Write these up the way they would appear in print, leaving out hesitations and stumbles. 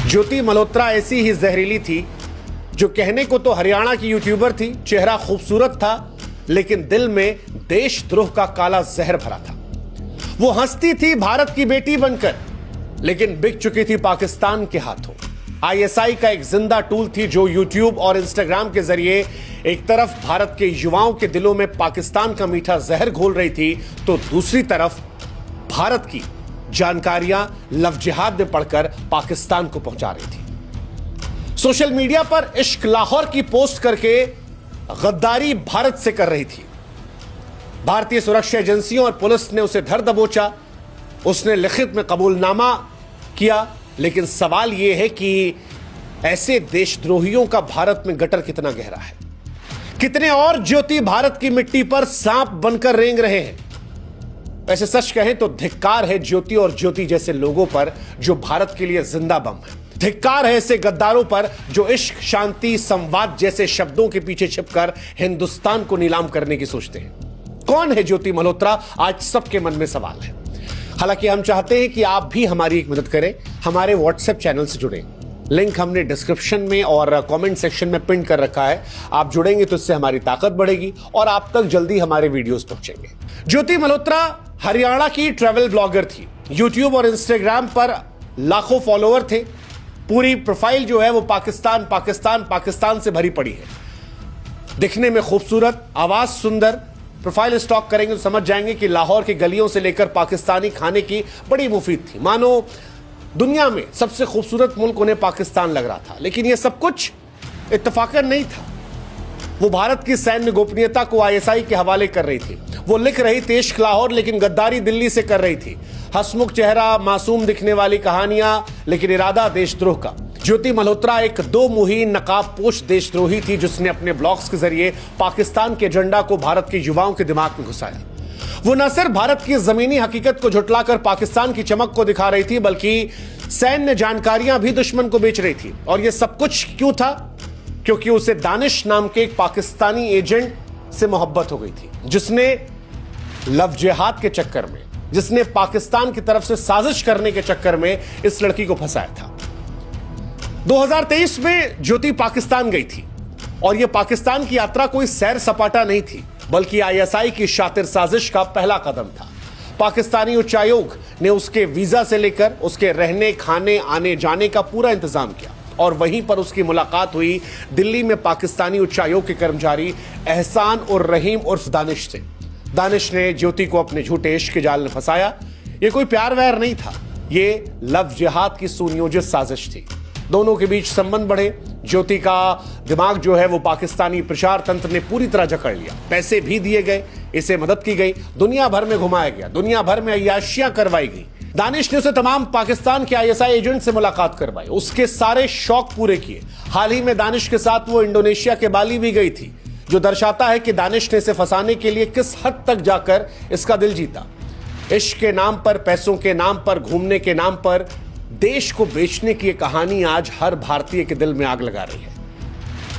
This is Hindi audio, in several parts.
ज्योति मल्होत्रा ऐसी ही जहरीली थी जो कहने को तो हरियाणा की यूट्यूबर थी, चेहरा खूबसूरत था, लेकिन दिल में देशद्रोह का काला जहर भरा था। वो हंसती थी भारत की बेटी बनकर, लेकिन बिक चुकी थी पाकिस्तान के हाथों। आईएसआई का एक जिंदा टूल थी जो यूट्यूब और इंस्टाग्राम के जरिए एक तरफ भारत के युवाओं के दिलों में पाकिस्तान का मीठा जहर घोल रही थी, तो दूसरी तरफ भारत की जानकारियां लव जिहाद में पढ़कर पाकिस्तान को पहुंचा रही थी। सोशल मीडिया पर इश्क लाहौर की पोस्ट करके गद्दारी भारत से कर रही थी। भारतीय सुरक्षा एजेंसियों और पुलिस ने उसे धर दबोचा, उसने लिखित में कबूलनामा किया, लेकिन सवाल यह है कि ऐसे देशद्रोहियों का भारत में गटर कितना गहरा है। कितने और ज्योति भारत की मिट्टी पर सांप बनकर रेंग रहे हैं। वैसे सच कहें तो धिक्कार है ज्योति और ज्योति जैसे लोगों पर जो भारत के लिए जिंदा बम है। धिक्कार है ऐसे गद्दारों पर जो इश्क, शांति, संवाद जैसे शब्दों के पीछे छिपकर हिंदुस्तान को नीलाम करने की सोचते हैं। कौन है ज्योति मल्होत्रा, आज सबके मन में सवाल है। हालांकि हम चाहते हैं कि आप भी हमारी एक मदद करें, हमारे व्हाट्सएप चैनल से जुड़ें। लिंक हमने डिस्क्रिप्शन में और कमेंट सेक्शन में पिन कर रखा है। आप जुड़ेंगे तो इससे हमारी ताकत बढ़ेगी और आप तक जल्दी हमारे वीडियोस पहुंचेंगे। ज्योति मल्होत्रा हरियाणा की ट्रैवल ब्लॉगर थी। यूट्यूब और इंस्टाग्राम पर लाखों फॉलोअर थे। पूरी प्रोफाइल जो है वो पाकिस्तान पाकिस्तान पाकिस्तान से भरी पड़ी है। दिखने में खूबसूरत, आवाज सुंदर। प्रोफाइल स्टॉक करेंगे तो समझ जाएंगे कि लाहौर की गलियों से लेकर पाकिस्तानी खाने की बड़ी मुफीद थी। मानो दुनिया में सबसे खूबसूरत मुल्क उन्हें पाकिस्तान लग रहा था। लेकिन यह सब कुछ इत्तेफाकन नहीं था। वो भारत की सैन्य गोपनीयता को आईएसआई के हवाले कर रही थी। वो लिख रही थी इश्क लाहौर, लेकिन गद्दारी दिल्ली से कर रही थी। हंसमुख चेहरा, मासूम दिखने वाली कहानियां, लेकिन इरादा देशद्रोह का। ज्योति मल्होत्रा एक दो मुही नकाबपोश देशद्रोही थी जिसने अपने ब्लॉग्स के जरिए पाकिस्तान के एजेंडा को भारत के युवाओं के दिमाग में घुसाया। वो न सिर्फ भारत की जमीनी हकीकत को झुटलाकर पाकिस्तान की चमक को दिखा रही थी, बल्कि सैन्य जानकारियां भी दुश्मन को बेच रही थी। और यह सब कुछ क्यों था? क्योंकि उसे दानिश नाम के एक पाकिस्तानी एजेंट से मोहब्बत हो गई थी, जिसने लव जिहाद के चक्कर में, जिसने पाकिस्तान की तरफ से साजिश करने के चक्कर में इस लड़की को फंसाया था। 2023 में ज्योति पाकिस्तान गई थी और यह पाकिस्तान की यात्रा कोई सैर सपाटा नहीं थी, बल्कि आईएसआई की शातिर साजिश का पहला कदम था। पाकिस्तानी उच्चायोग ने उसके वीजा से लेकर उसके रहने, खाने, आने जाने का पूरा इंतजाम किया और वहीं पर उसकी मुलाकात हुई दिल्ली में पाकिस्तानी उच्चायोग के कर्मचारी एहसान और रहीम उर्फ दानिश से। दानिश ने ज्योति को अपने झूठे इश्क के जाल में फंसाया। यह कोई प्यार व्यार नहीं था, यह लव जिहाद की सुनियोजित साजिश थी। दोनों के बीच संबंध बढ़े। ज्योति का दिमाग जो है वो पाकिस्तानी प्रचार तंत्र ने पूरी तरह जकड़ लिया। पैसे भी दिए गए, इसे मदद की गई, दुनिया भर में घुमाया गया, दुनिया भर में अय्याशियां करवाई गई। दानिश ने उसे तमाम पाकिस्तान के आईएसआई एजेंट से मुलाकात करवाई, उसके सारे शौक पूरे किए। हाल ही में दानिश के साथ वो इंडोनेशिया के बाली भी गई थी, जो दर्शाता है कि दानिश ने इसे फंसाने के लिए किस हद तक जाकर इसका दिल जीता। इश्क के नाम पर, पैसों के नाम पर, घूमने के नाम पर देश को बेचने की यह कहानी आज हर भारतीय के दिल में आग लगा रही है।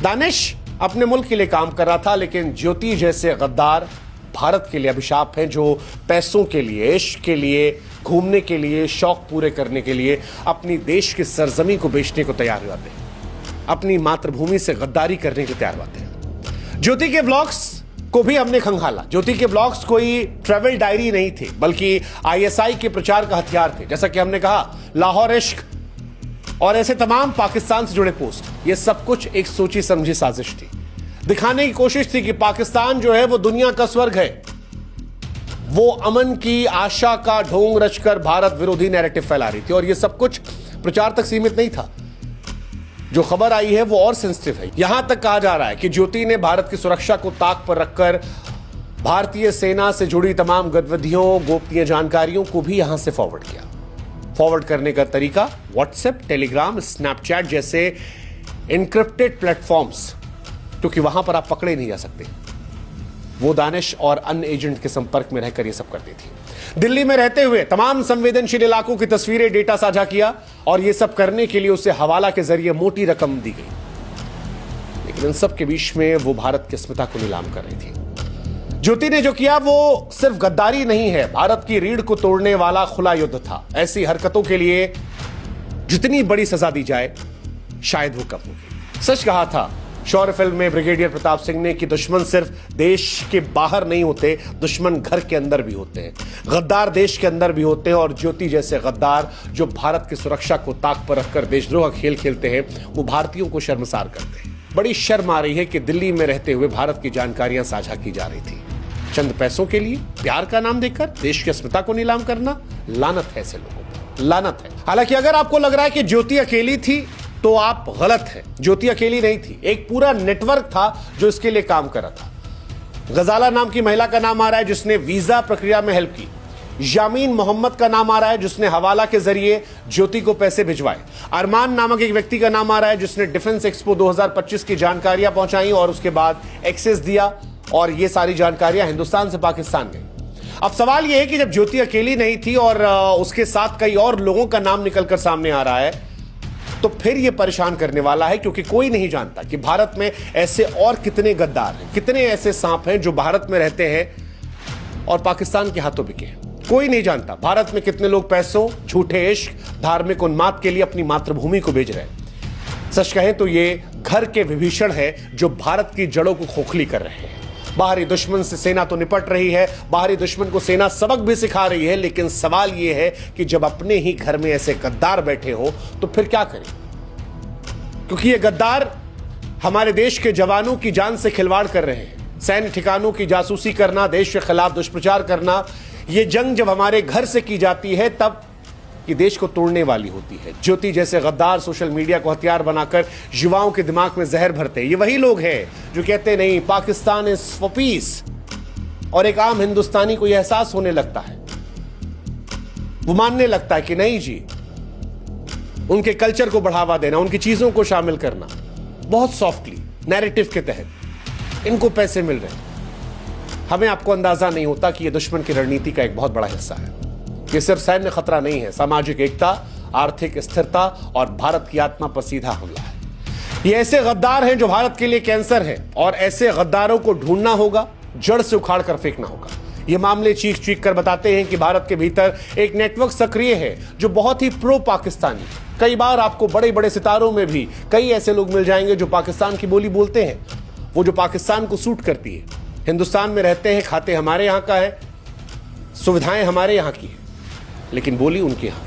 दानिश अपने मुल्क के लिए काम कर रहा था, लेकिन ज्योति जैसे गद्दार भारत के लिए अभिशाप हैं, जो पैसों के लिए, इश्क के लिए, घूमने के लिए, शौक पूरे करने के लिए अपनी देश की सरजमी को बेचने को तैयार हो जाते हैं, अपनी मातृभूमि से गद्दारी करने को तैयार होते हैं। ज्योति के ब्लॉग्स को भी हमने खंगाला। ज्योति के ब्लॉग्स कोई ट्रैवल डायरी नहीं थे, बल्कि आईएसआई के प्रचार का हथियार थे। जैसा कि हमने कहा, लाहौर इश्क और ऐसे तमाम पाकिस्तान से जुड़े पोस्ट, ये सब कुछ एक सोची समझी साजिश थी। दिखाने की कोशिश थी कि पाकिस्तान जो है वो दुनिया का स्वर्ग है। वो अमन की आशा का ढोंग रचकर भारत विरोधी नैरेटिव फैला रही थी और ये सब कुछ प्रचार तक सीमित नहीं था। जो खबर आई है वो और सेंसिटिव है। यहां तक कहा जा रहा है कि ज्योति ने भारत की सुरक्षा को ताक पर रखकर भारतीय सेना से जुड़ी तमाम गतिविधियों, गोपनीय जानकारियों को भी यहां से फॉरवर्ड किया। फॉरवर्ड करने का तरीका व्हाट्सएप, टेलीग्राम, स्नैपचैट जैसे इनक्रिप्टेड प्लेटफॉर्म्स, क्योंकि वहां पर आप पकड़े नहीं जा सकते। वो दानिश और अन्य एजेंट के संपर्क में रहकर ये सब करती थी। दिल्ली में रहते हुए तमाम संवेदनशील इलाकों की तस्वीरें, डेटा साझा किया और ये सब करने के लिए उसे हवाला के जरिए मोटी रकम दी गई। लेकिन इन सब के बीच में वो भारत की अस्मिता को नीलाम कर रही थी। ज्योति ने जो किया वो सिर्फ गद्दारी नहीं है, भारत की रीढ़ को तोड़ने वाला खुला युद्ध था। ऐसी हरकतों के लिए जितनी बड़ी सजा दी जाए शायद वो कम होगी। सच कहा था शौर्य फिल्म में ब्रिगेडियर प्रताप सिंह ने कि दुश्मन सिर्फ देश के बाहर नहीं होते, दुश्मन घर के अंदर भी होते हैं, गद्दार देश के अंदर भी होते हैं। और ज्योति जैसे गद्दार जो भारत की सुरक्षा को ताक पर रखकर देशद्रोह का खेल खेलते हैं, वो भारतीयों को शर्मसार करते हैं। बड़ी शर्म आ रही है कि दिल्ली में रहते हुए भारत की जानकारियां साझा की जा रही थी, चंद पैसों के लिए प्यार का नाम देकर देश की अस्मिता को नीलाम करना। लानत है ऐसे लोगों पर, लानत है। हालांकि अगर आपको लग रहा है कि ज्योति अकेली थी तो आप गलत हैं। ज्योति अकेली नहीं थी, एक पूरा नेटवर्क था जो इसके लिए काम कर रहा था। गजाला नाम की महिला का नाम आ रहा है जिसने वीजा प्रक्रिया में हेल्प की। यामीन मोहम्मद का नाम आ रहा है जिसने हवाला के जरिए ज्योति को पैसे भिजवाए। अरमान नामक एक व्यक्ति का नाम आ रहा है जिसने डिफेंस एक्सपो 2025 की जानकारियां पहुंचाई और उसके बाद एक्सेस दिया, और ये सारी जानकारियां हिंदुस्तान से पाकिस्तान गई। अब सवाल यह है कि जब ज्योति अकेली नहीं थी और उसके साथ कई और लोगों का नाम निकलकर सामने आ रहा है, तो फिर यह परेशान करने वाला है, क्योंकि कोई नहीं जानता कि भारत में ऐसे और कितने गद्दार हैं, कितने ऐसे सांप हैं जो भारत में रहते हैं और पाकिस्तान के हाथों बिके हैं। कोई नहीं जानता भारत में कितने लोग पैसों, झूठे इश्क, धार्मिक उन्माद के लिए अपनी मातृभूमि को बेच रहे हैं। सच कहें तो ये घर के विभीषण है जो भारत की जड़ों को खोखली कर रहे हैं। बाहरी दुश्मन से सेना तो निपट रही है, बाहरी दुश्मन को सेना सबक भी सिखा रही है, लेकिन सवाल यह है कि जब अपने ही घर में ऐसे गद्दार बैठे हो तो फिर क्या करें? क्योंकि ये गद्दार हमारे देश के जवानों की जान से खिलवाड़ कर रहे हैं। सैन्य ठिकानों की जासूसी करना, देश के खिलाफ दुष्प्रचार करना, ये जंग जब हमारे घर से की जाती है तब ये देश को तोड़ने वाली होती है। ज्योति जैसे गद्दार सोशल मीडिया को हथियार बनाकर युवाओं के दिमाग में जहर भरते हैं। ये वही लोग हैं जो कहते नहीं पाकिस्तान इज फॉर पीस, और एक आम हिंदुस्तानी को यह एहसास होने लगता है, वो मानने लगता है कि नहीं जी, उनके कल्चर को बढ़ावा देना, उनकी चीजों को शामिल करना बहुत सॉफ्टली नैरेटिव के तहत इनको पैसे मिल रहे हैं। हमें आपको अंदाजा नहीं होता कि यह दुश्मन की रणनीति का एक बहुत बड़ा हिस्सा है। यह सिर्फ सैन्य खतरा नहीं है, सामाजिक एकता, आर्थिक स्थिरता और भारत की आत्मा पर सीधा हमला है। ये ऐसे गद्दार हैं जो भारत के लिए कैंसर है, और ऐसे गद्दारों को ढूंढना होगा, जड़ से उखाड़ कर फेंकना होगा। ये मामले चीख चीख कर बताते हैं कि भारत के भीतर एक नेटवर्क सक्रिय है जो बहुत ही प्रो पाकिस्तानी। कई बार आपको बड़े बड़े सितारों में भी कई ऐसे लोग मिल जाएंगे जो पाकिस्तान की बोली बोलते हैं, वो जो पाकिस्तान को सूट करती है। हिंदुस्तान में रहते हैं, खाते हमारे यहां का है, सुविधाएं हमारे यहां की है, लेकिन बोली उनके यहां।